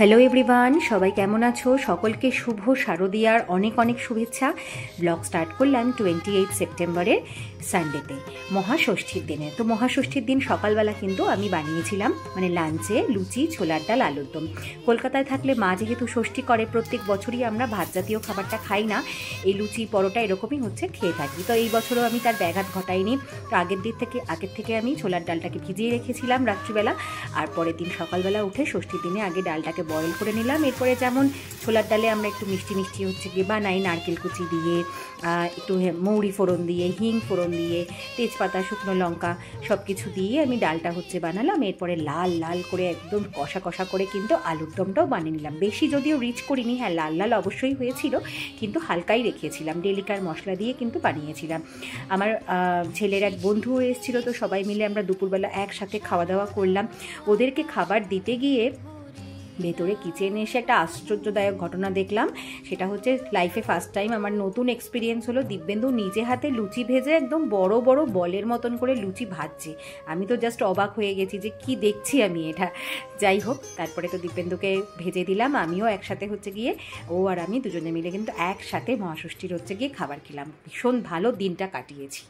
Hello everyone, সবাই কেমন আছো? সকলকে শুভ শারদীয়ার অনেক অনেক শুভেচ্ছা। ব্লগ স্টার্ট করলাম 28 সেপ্টেম্বরের সানডেতে, মহাষষ্ঠীর দিনে। তো মহাষষ্ঠীর দিন সকালবেলা কিন্তু আমি বানিয়েছিলাম মানে লাঞ্চে লুচি, ছোলার ডাল, আলুর দম। কলকাতায় থাকলে মা যেহেতু ষষ্ঠী করে, প্রত্যেক বছরই আমরা ভাত জাতীয় খাবারটা খাই না, এই লুচি পরোটা এরকমই হচ্ছে খেয়ে থাকি। তো এই বছরও আমি তার ব্যাঘাত ঘটাইনি। তো আগের থেকে আমি ছোলার ডালটাকে ভিজিয়ে রেখেছিলাম রাত্রিবেলা, আর পরের দিন সকালবেলা উঠে ষষ্ঠীর দিনে আগে ডালটাকে বয়েল করে নিলাম। এরপরে যেমন ছোলার ডালে আমরা একটু মিষ্টি মিষ্টি হচ্ছে গিয়ে বানাই, নারকেল কুচি দিয়ে, একটু মৌরি ফোড়ন দিয়ে, হিং ফোড়ন দিয়ে, তেজপাতা, শুকনো লঙ্কা সব কিছু দিয়ে আমি ডালটা হচ্ছে বানালাম। এরপরে লাল লাল করে একদম কষা কষা করে কিন্তু আলুর দমটাও বানিয়ে নিলাম। বেশি যদিও রিচ করিনি, হ্যাঁ লাল লাল অবশ্যই হয়েছিল, কিন্তু হালকাই রেখেছিলাম, ডেলিকার মশলা দিয়ে কিন্তু বানিয়েছিলাম। আমার ছেলের এক বন্ধু এসেছিল, তো সবাই মিলে আমরা দুপুরবেলা একসাথে খাওয়া দাওয়া করলাম। ওদেরকে খাবার দিতে গিয়ে ভেতরে কিচেনে এসে একটা আশ্চর্যদায়ক ঘটনা দেখলাম। সেটা হচ্ছে লাইফে ফার্স্ট টাইম আমার নতুন এক্সপিরিয়েন্স হলো, দিব্যেন্দু নিজে হাতে লুচি ভেজে একদম বড় বড় বলের মতন করে লুচি ভাজছে। আমি তো জাস্ট অবাক হয়ে গেছি যে কি দেখছি আমি এটা। যাই হোক, তারপরে তো দিব্যেন্দুকে ভেজে দিলাম, আমিও একসাথে হচ্ছে গিয়ে, ও আর আমি দুজনে মিলে কিন্তু একসাথে মহাষষ্ঠীর হচ্ছে গিয়ে খাবার খেলাম। ভীষণ ভালো দিনটা কাটিয়েছি।